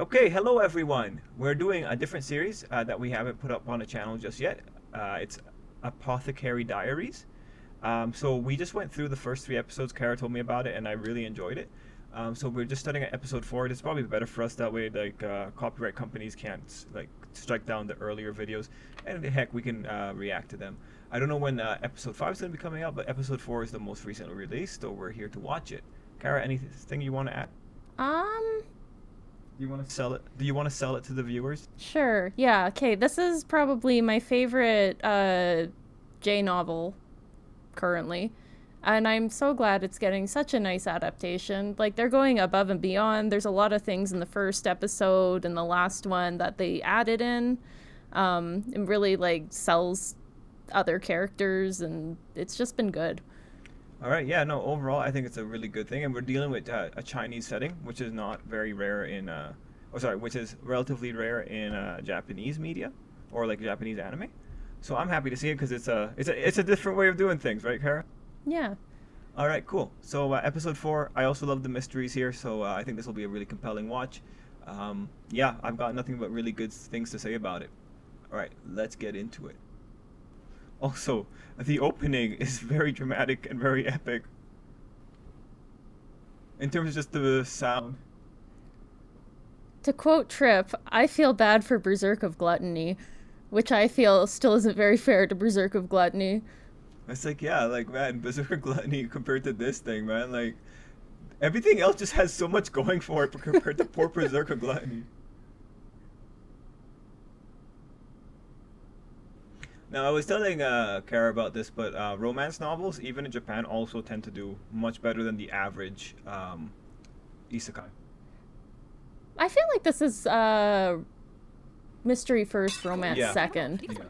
Okay, hello everyone. We're doing a different series that we haven't put up on the channel just yet. It's Apothecary Diaries. So we just went through the first 3 episodes. Kara told me about it, and I really enjoyed it. So we're just starting at episode 4. It's probably better for us that way. Like copyright companies can't like strike down the earlier videos, and heck, we can react to them. I don't know when episode 5 is going to be coming out, but episode 4 is the most recently released, so we're here to watch it. Kara, anything you want to add? Do you want to sell it? Do you want to sell it to the viewers? Sure. Yeah. Okay. This is probably my favorite J novel currently. And I'm so glad it's getting such a nice adaptation. Like, they're going above and beyond. There's a lot of things in the first episode and the last one that they added in. And really, like, sells other characters, and it's just been good. All right, yeah, no, overall, I think it's a really good thing. And we're dealing with a Chinese setting, which is not very rare in, which is relatively rare in Japanese media or like Japanese anime. So I'm happy to see it because it's a different way of doing things, right, Kara? Yeah. All right, cool. So episode 4, I also love the mysteries here, so I think this will be a really compelling watch. Yeah, I've got nothing but really good things to say about it. All right, let's get into it. Also, the opening is very dramatic and very epic. In terms of just the sound. To quote Trip, I feel bad for Berserk of Gluttony, which I feel still isn't very fair to Berserk of Gluttony. It's like, yeah, like, man, Berserk Gluttony compared to this thing, man, like, everything else just has so much going for it compared to poor Berserk Gluttony. Now, I was telling Kara about this, but romance novels, even in Japan, also tend to do much better than the average isekai. I feel like this is mystery first, romance second. Yeah.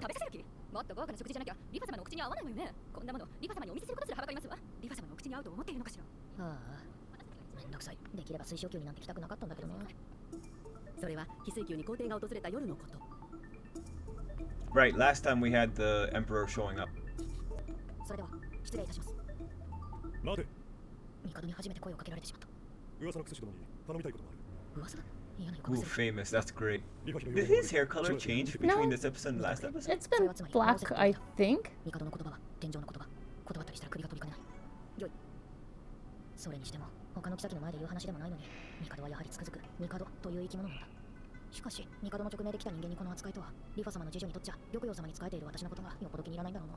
Right, last time we had the Emperor showing up. Ooh, famous, that's great. Did his hair color change between this episode and last episode? It's been black, I think. それにしても他の妃の前で言う話でもないのに帝はやはりつくづく帝という生き物なんだしかし帝の直命で来た人間にこの扱いとはリファ様の次女にとっちゃ玉葉様に仕えている私のことがよっぽど気に入らないんだろうな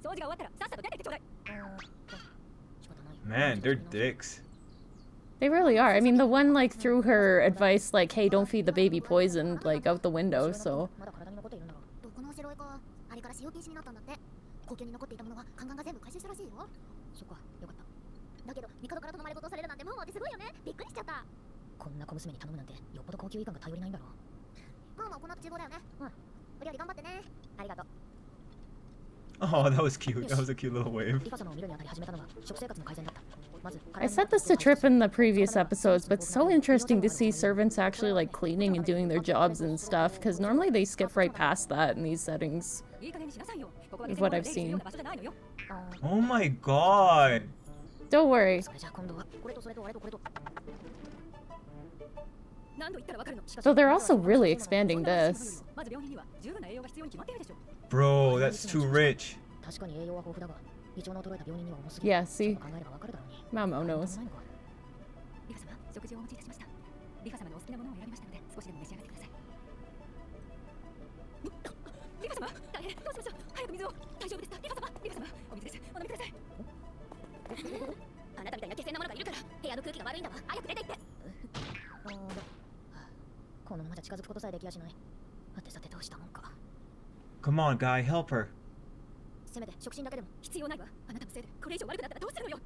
掃除が終わったらさっさと出てってちょうだい仕方ない Man, they're dicks. They really are. I mean, the one, like, threw her advice, like, hey, don't feed the baby poison, like, out the window, so... どこのお城へかあれから使用禁止になったんだって公共に残っていたものが宦官が全部回収したらしいよそっかよかっただけど帝から頼まれ事をされるなんてもうってすごいよねびっくりしちゃったこんな小娘に頼むなんてよっぽど高級医官が頼りないんだろうパーマをこの後厨房だよねうんお料理頑張ってねありがとう Oh, that was cute. That was a cute little wave. I said this to Trip in the previous episodes, but it's so interesting to see servants actually like cleaning and doing their jobs and stuff, because normally they skip right past that in these settings, is what I've seen. Oh my god. Don't worry. So they're also really expanding this. Bro, that's too rich. Yeah, see? Maomao knows. Come on, guy, help her. せめて触診だけでも必要ないわあなたのせいでこれ以上悪くなったらどうするのよ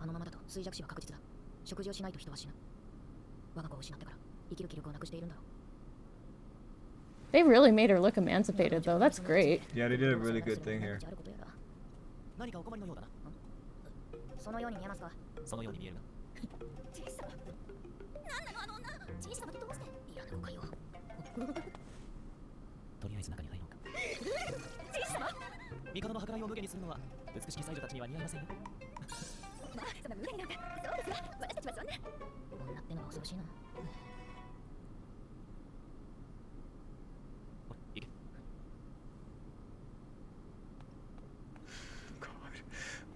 あのままだと衰弱死は確実だ食事をしないと人は死ぬ我が子を失ってから生きる気力をなくしているんだろう They really made her look emancipated, though. That's great. Yeah, they did a really good thing here. 何かお困りのようだなそのように見えますかそのように見えるなジェイ様何なのあの女ジェイ様ってどうして嫌な誤解をとりあえず中に入ろうかジェイ様帝の計らいを無下にするのは美しき才女たちには似合いませんよまあそんな無下になんかそうですわ私たちはそんな女ってのは恐ろしいな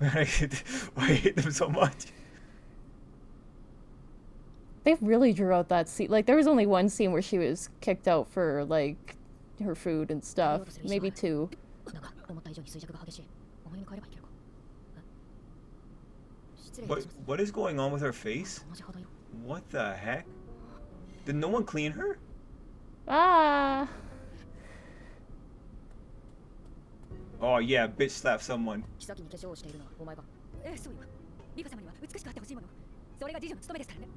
I hate them so much. They really drew out that scene. Like, there was only one scene where she was kicked out for, like, her food and stuff. Maybe two. なんか思った以上に衰弱が激しい。お前に帰ればいけるか。失礼いたします。 What is going on with her face? 同じ肌色。 What the heck? Did no one clean her? Ah! Oh yeah, bitch slap someone. 妃に化粧をしているのはお前か。そうよ。リカ様には美しくあってほしいもの。それが次女の務めですからね。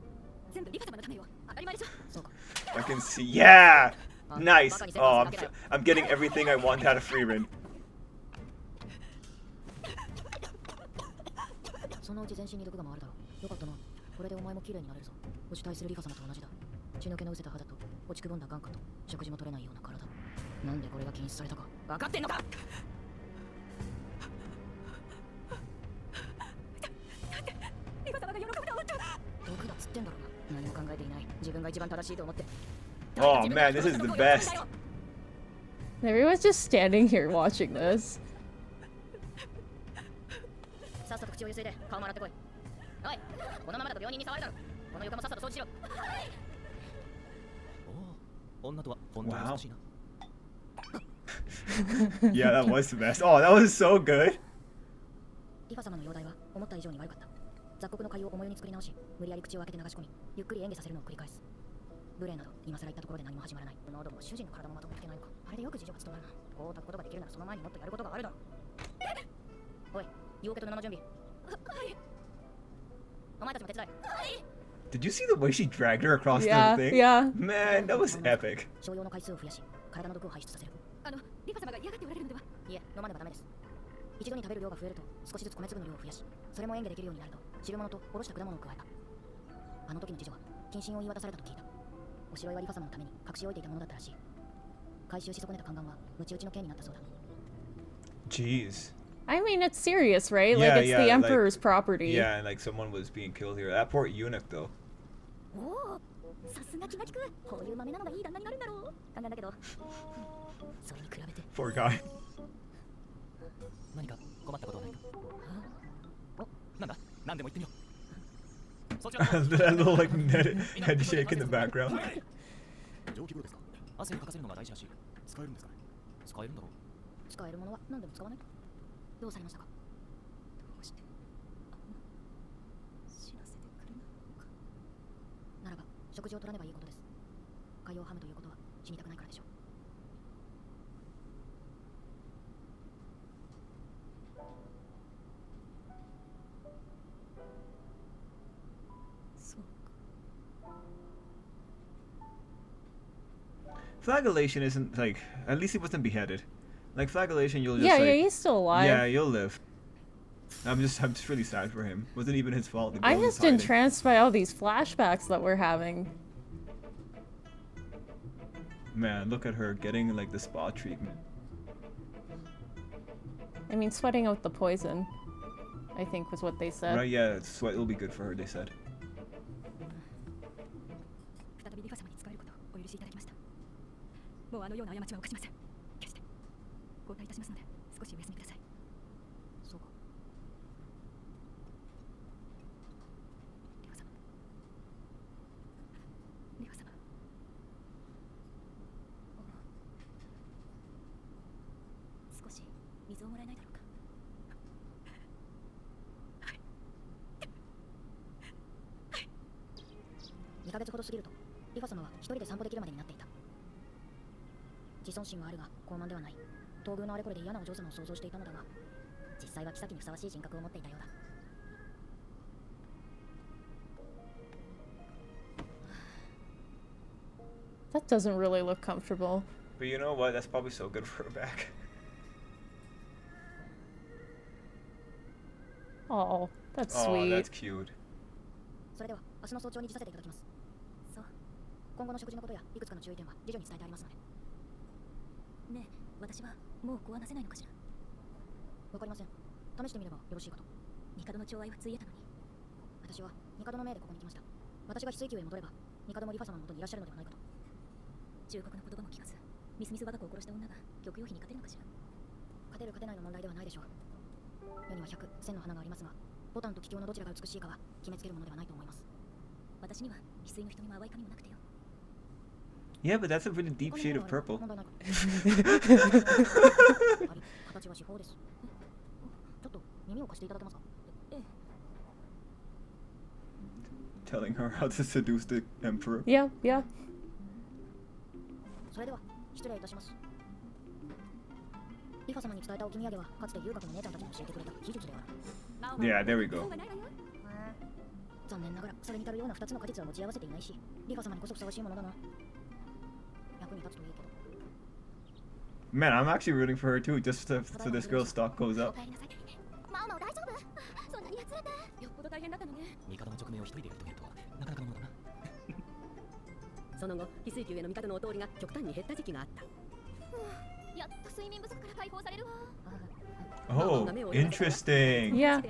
全部リカ様のためよ。当たり前でしょ。そうか。I can see. Yeah! Nice! Oh, I'm getting everything I want out of Freeman. そのうち全身に毒が回るだろう。よかったな。これでお前も綺麗になれるぞ。お慕いするリカ様と同じだ。血の気の失せた肌と落ちくぼんだ眼下と食事も取れないような体。なんでこれが禁止されたか分かってんのか。リカ様が喜ぶと思っちゃう。毒だっつってんだろうな。何も考えていない。自分が一番正しいと思って。Oh man, this is the best. Everyone's just standing here watching this. さっさと口をゆすいで顔も洗ってこい。おい、このままだと病人に触るだろ。この床もさっさと掃除しろ。おお、女とは本当に美しいな。Yeah, that was the best. Oh, that was so good. リカ様の容体は思った以上に悪かった。雑穀の粥を思いに作り直し、無理やり口を開けて流し込み、ゆっくり嚥下させるのを繰り返す。無礼など今更言ったところで何も始まらない。喉も主人の体もまとめてないのか。あれでよく事情が務まるな。こう炊くことができるならその前にもっとやることがあるだろう。おい、湯桶と布の準備。はい。お前たちも手伝え。はい。 Did you see the way she dragged her across Yeah, the thing? yeah. Man, that was epic. 商用の回数を増やし、体の毒を排出させる。リカ様が嫌がっておられるのでは。いえ、飲まねばダメです。一度に食べる量が増えると少しずつ米粒の量を増やし、それも嚥下できるようになると汁物とおろした果物を加えた。あの時の次女は謹慎を言い渡されたと聞いた。おしろいはリカ様のために隠し置いていたものだったらしい。回収し損ねた宦官はムチ打ちの刑になったそうだ。 Jeez. I mean, it's serious, right? Yeah, like, it's yeah, the like- Emperor's property. Yeah, and like someone was being killed here. That poor eunuch though. おお、さすが気が利く。こういう豆なのがいい旦那になるんだろう。考えだけど。それに比べて。Poor guy. 何か困ったことはないか。お、なんだ、何でも言ってみろ。そちら That little like head shake in the background. 蒸気風呂ですか。汗をかかせるのが大事らしい。使えるんですかね。使えるんだろう。使えるものは何でも使わないと。どうされましたか。どうして知らせてくれないのか。ならば食事を取らねばいいことです。海洋ハムということは死にたくないからでしょう。そうか。 Flagellation isn't like. At least he wasn't beheaded. Like flagellation, you'll just Yeah, like. yeah, he's still alive. Yeah, you'll live. I'm just really sad for him. Wasn't even his fault. The I'm girl was just hiding. entranced by all these flashbacks that we're having. Man, look at her getting like the spa treatment. I mean, sweating out the poison, I think was what they said. Right? Yeah, sweat will be good for her. They said. 再びリファ様に仕えることをお許しいただきました。もうあのような過ちは犯しません。決して交代いたしますので少しお休みください。そうか。リファ様。リファ様。少し水をもらえないだろうか。はい。2ヶ月ほど過ぎるとリファ様は一人で散歩できるまでになっていた。自尊心はあるが傲慢ではない。東宮のあれこれで嫌なお嬢様を想像していたのだが、実際は妃にふさわしい人格を持っていたようだ。That doesn't really look comfortable. But you know what? That's probably so good for her back. Oh, that's Oh, sweet. that's cute. それでは明日の早朝に辞させていただきます。そう。今後の食事のことやいくつかの注意点は次女に伝えてありますので。ねえ、私はもうご案なせないのかしら。わかりません。試してみればよろしいかと。帝の寵愛はついえたのに。私は帝の命でここに来ました。私が翡翠宮へ戻れば、帝もリファ様の元にいらっしゃるのではないかと。忠告の言葉も聞かず、みすみす我が子を殺した女が玉葉妃に勝てるのかしら。勝てる勝てないの問題ではないでしょう。世には100、1000の花がありますが、ボタンと気境のどちらが美しいかは決めつけるものではないと思います。私には翡翠の瞳も淡い髪もなくてよ。 Yeah, but that's a really deep shade of purple. 問題ないか。形は四方です。ちょっと耳を貸していただけますか。Telling her how to seduce the emperor. Yeah, yeah. それでは失礼いたします。リファ様に伝えた置き土産はかつて遊郭の姉ちゃんたちに教えてくれた秘術である。 Yeah, there we go. 残念ながらそれに足るような2つの果実は持ち合わせていないし、リファ様にこそふさわしいものだな。役に立つといいけど。 Man, I'm actually rooting for her too, just so this girl's stock goes お up. 帰りなさい。マオマオ大丈夫？そんなにやつれて。よっぽど大変だったのね。帝の直命を一人でやり遂げるとはなかなかのものだな。その後、翡翠宮への帝のお通りが極端に減った時期があった。やっと睡眠不足から解放されるわ。 Oh, interesting. Yeah.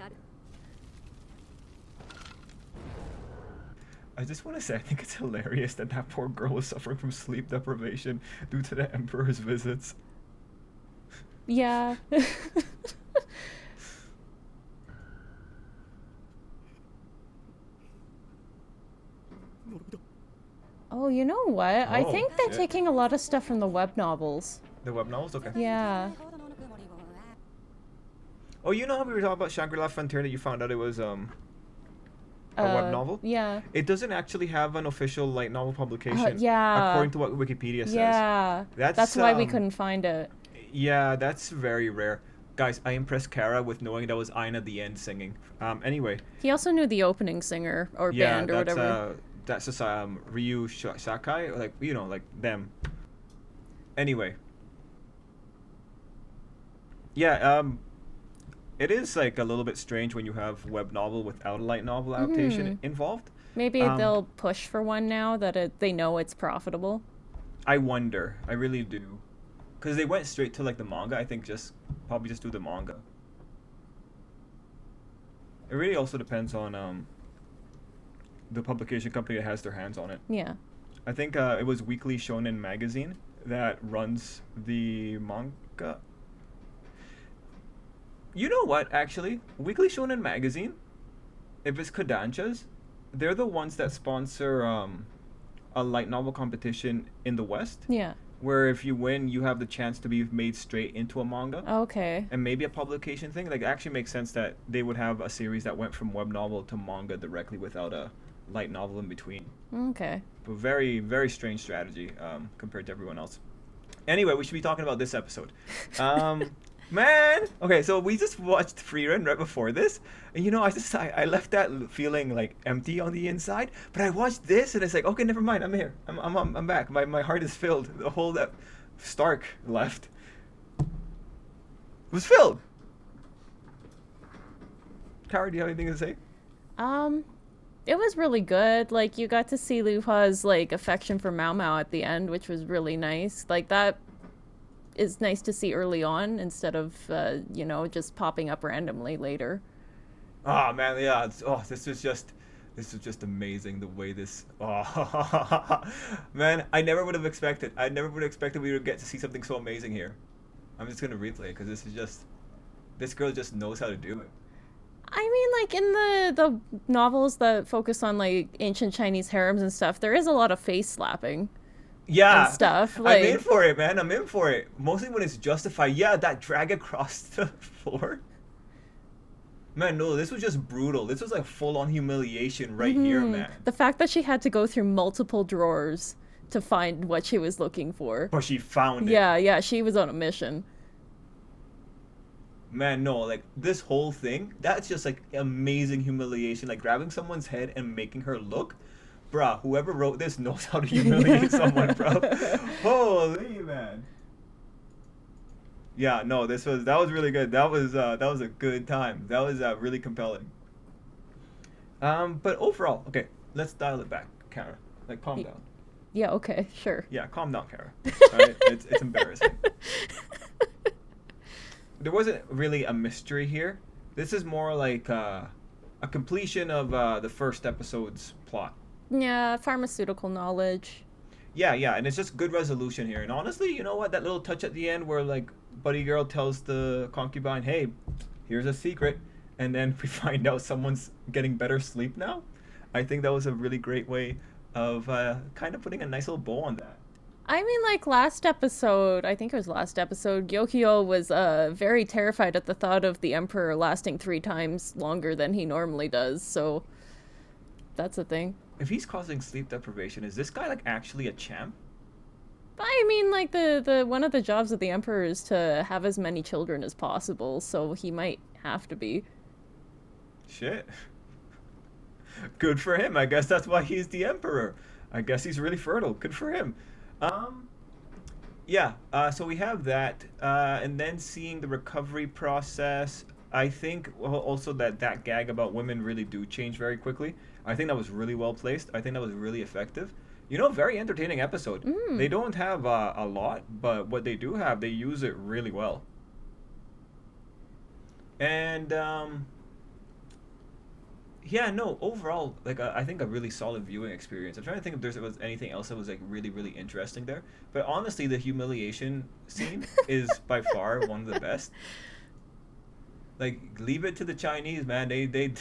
I just want to say, I think it's hilarious that that poor girl was suffering from sleep deprivation due to the emperor's visits. Yeah. Oh, you know what? I Oh, think they're shit. taking a lot of stuff from the web novels. The web novels? Okay. Yeah. Oh, you know how we were talking about Shangri-La Frontier that you found out it was a web novel? Yeah. It doesn't actually have an official light novel publication. Yeah. According to what Wikipedia says. Yeah. That's why we couldn't find it. Yeah, that's very rare. Guys, I impressed Kara with knowing that was Aina at the end singing. Anyway. He also knew the opening singer or Yeah, band or whatever. That's just Ryu Sakai, like, you know, like them. Anyway. Yeah, it is like a little bit strange when you have web novel without a light novel adaptation involved. Maybe they'll push for one now that they know it's profitable. I wonder. I really do. Because they went straight to like the manga. I think probably just do the manga. It really also depends on the publication company that has their hands on it. Yeah. I think it was Weekly Shonen Magazine that runs the manga. You know what, actually? Weekly Shonen Magazine, if it's Kodansha's, they're the ones that sponsor a light novel competition in the West. Yeah. Where if you win, you have the chance to be made straight into a manga. Okay. And maybe a publication thing. Like, it actually makes sense that they would have a series that went from web novel to manga directly without a light novel in between. Okay. But very, very strange strategy compared to everyone else. Anyway, we should be talking about this episode. Man! Okay, so we just watched Freerun right before this. And you know, I left that feeling like empty on the inside. But I watched this and it's like, okay, never mind, I'm here. I'm back. My heart is filled. The hole that Stark left was filled. Kara, do you have anything to say? It was really good. Like, you got to see Luha's like affection for Maomao at the end, which was really nice. Like, that is nice to see early on instead of you know, just popping up randomly later. Oh man, yeah. This was just amazing the way this. Oh man, I never would have expected. We would get to see something so amazing here. I'm just gonna replay it because this girl just knows how to do it. I mean, like, in the novels that focus on like ancient Chinese harems and stuff, there is a lot of face slapping. Yeah, and stuff. Like, I'm in for it, man. I'm in for it. Mostly when it's justified. Yeah, that drag across the floor. Man, no, this was just brutal. This was like full-on humiliation right here, man. The fact that she had to go through multiple drawers to find what she was looking for. But she found it. Yeah, she was on a mission. Man, no, like, this whole thing, that's just like amazing humiliation. Like, grabbing someone's head and making her look. Bruh, whoever wrote this knows how to humiliate someone, bro. Holy man. Yeah, no, that was really good. That was a good time. That was really compelling. But overall, okay, let's dial it back, Kara. Like, calm down. Yeah, okay, sure. Yeah, calm down, Kara. Alright? It's embarrassing. There wasn't really a mystery here. This is more like a completion of the first episode's plot. Yeah, pharmaceutical knowledge. Yeah, and it's just good resolution here. And honestly, you know what? That little touch at the end where, like, Buddy Girl tells the concubine, hey, here's a secret, and then we find out someone's getting better sleep now. I think that was a really great way of kind of putting a nice little bow on that. I mean, like last episode, I think it was last episode, Gyokyo was very terrified at the thought of the Emperor lasting 3 times longer than he normally does, so that's a thing. If he's causing sleep deprivation, is this guy like actually a champ? I mean, like the one of the jobs of the Emperor is to have as many children as possible, so he might have to be. Shit. Good for him. I guess that's why he's the Emperor. I guess he's really fertile. Good for him. Yeah, so we have that, and then seeing the recovery process. I think also that gag about women really do change very quickly. I think that was really well placed. I think that was really effective. You know, very entertaining episode. They don't have a lot, but what they do have, they use it really well. And yeah, no, overall, like I think a really solid viewing experience. I'm trying to think if there was anything else that was like really, really interesting there. But honestly, the humiliation scene is by far one of the best. Like, leave it to the Chinese, man. They,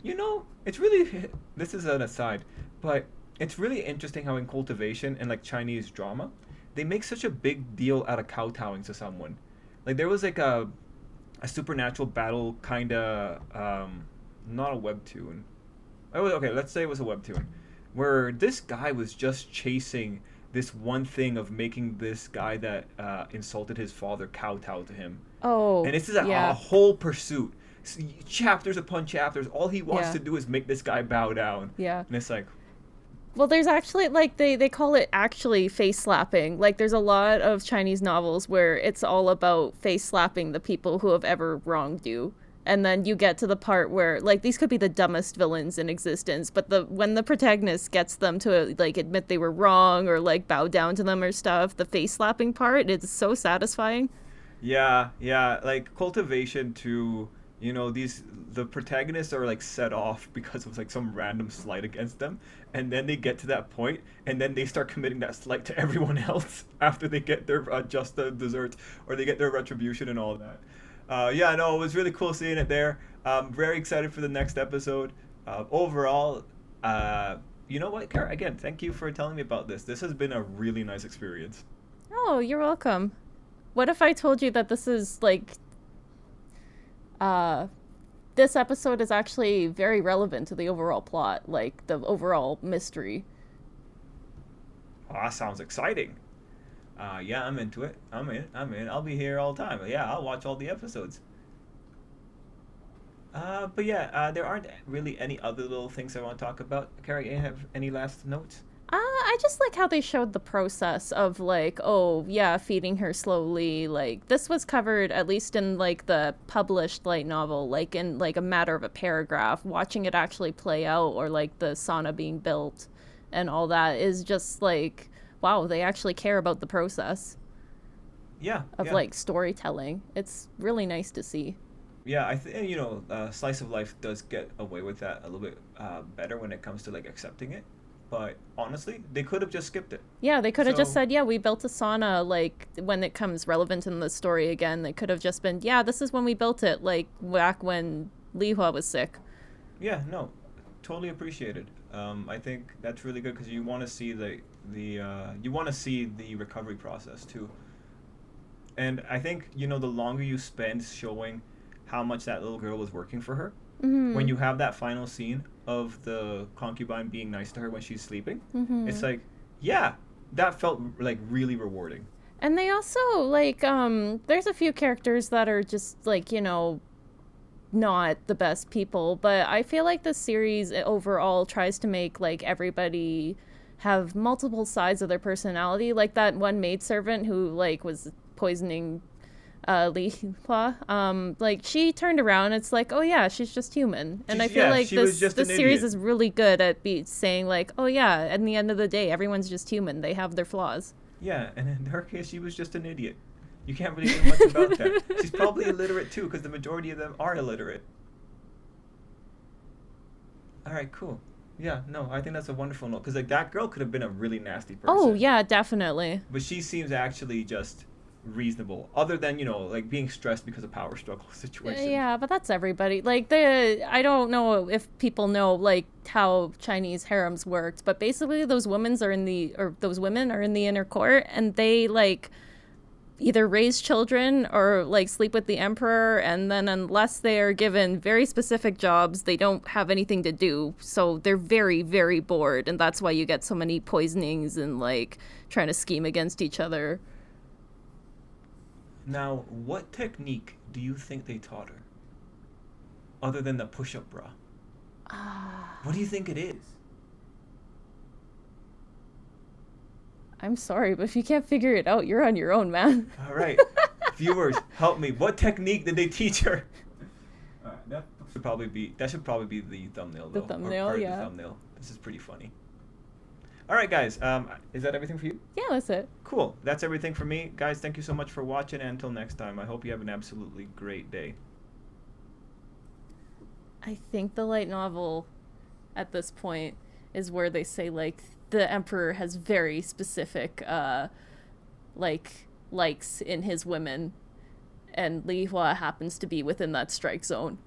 you know, it's really, this is an aside, but it's really interesting how in Cultivation and like Chinese drama, they make such a big deal out of kowtowing to someone. Like there was like a supernatural battle kind of, not a webtoon. Oh, okay, let's say it was a webtoon, where this guy was just chasing this one thing of making this guy that insulted his father kowtow to him. Oh, and this is a whole pursuit. Chapters upon chapters. All he wants to do is make this guy bow down. Yeah. And it's like... Well, there's actually, like, they call it actually face slapping. Like, there's a lot of Chinese novels where it's all about face slapping the people who have ever wronged you. And then you get to the part where, like, these could be the dumbest villains in existence, but when the protagonist gets them to, like, admit they were wrong or, like, bow down to them or stuff, the face slapping part, it's so satisfying. Yeah, like, Cultivation too, you know, the protagonists are, like, set off because of, like, some random slight against them, and then they get to that point, and then they start committing that slight to everyone else after they get their just desserts, or they get their retribution and all that. Yeah, no, it was really cool seeing it there. Very excited for the next episode. Overall, you know what, Kara? Again, thank you for telling me about this. This has been a really nice experience. Oh, you're welcome. What if I told you that this is, like, this episode is actually very relevant to the overall plot, like, the overall mystery? Oh, that sounds exciting. Yeah, I'm into it. I'm in. I'll be here all the time. Yeah, I'll watch all the episodes. But yeah, there aren't really any other little things I want to talk about. Carrie, you have any last notes? I just like how they showed the process of, like, oh, yeah, feeding her slowly. Like, this was covered, at least in, like, the published light novel, like, in, like, a matter of a paragraph. Watching it actually play out, or, like, the sauna being built and all that is just, like... Wow, they actually care about the process. Yeah. Of like storytelling. It's really nice to see. Yeah, I think you know, Slice of Life does get away with that a little bit better when it comes to like accepting it. But honestly, they could have just skipped it. Yeah, they could have just said, yeah, we built a sauna, like, when it comes relevant in the story again. They could have just been, yeah, this is when we built it, like, back when Li Hua was sick. Yeah, no, totally appreciated. I think that's really good because you want to see you want to see the recovery process too. And I think, you know, the longer you spend showing how much that little girl was working for her, when you have that final scene of the concubine being nice to her when she's sleeping, it's like, yeah, that felt like really rewarding. And they also, like, there's a few characters that are just, like, you know, not the best people, but I feel like the series overall tries to make, like, everybody have multiple sides of their personality. Like that one maidservant who, like, was poisoning Li Hua, like, she turned around, it's like, oh yeah, she's just human. And I feel like this series is really good at saying, like, oh yeah, at the end of the day, everyone's just human. They have their flaws. Yeah, and in her case, she was just an idiot. You can't really do much about that. She's probably illiterate too, because the majority of them are illiterate. Alright, cool. Yeah, no, I think that's a wonderful note, because like that girl could have been a really nasty person. Oh yeah, definitely. But she seems actually just reasonable, other than, like being stressed because of power struggle situations. Yeah, but that's everybody. Like I don't know if people know like how Chinese harems worked, but basically those women are in the inner court, and they like either raise children or like sleep with the emperor, and then unless they are given very specific jobs, they don't have anything to do. So they're very, very bored, and that's why you get so many poisonings and like trying to scheme against each other. Now, what technique do you think they taught her? Other than the push-up bra. What do you think it is? I'm sorry, but if you can't figure it out, you're on your own, man. All right. Viewers, help me. What technique did they teach her? All right, that should probably be the thumbnail, though. The thumbnail, or part yeah. Of the thumbnail. This is pretty funny. All right, guys. Is that everything for you? Yeah, that's it. Cool. That's everything for me. Guys, thank you so much for watching, and until next time, I hope you have an absolutely great day. I think the light novel at this point is where they say like the emperor has very specific like likes in his women, and Li Hua happens to be within that strike zone.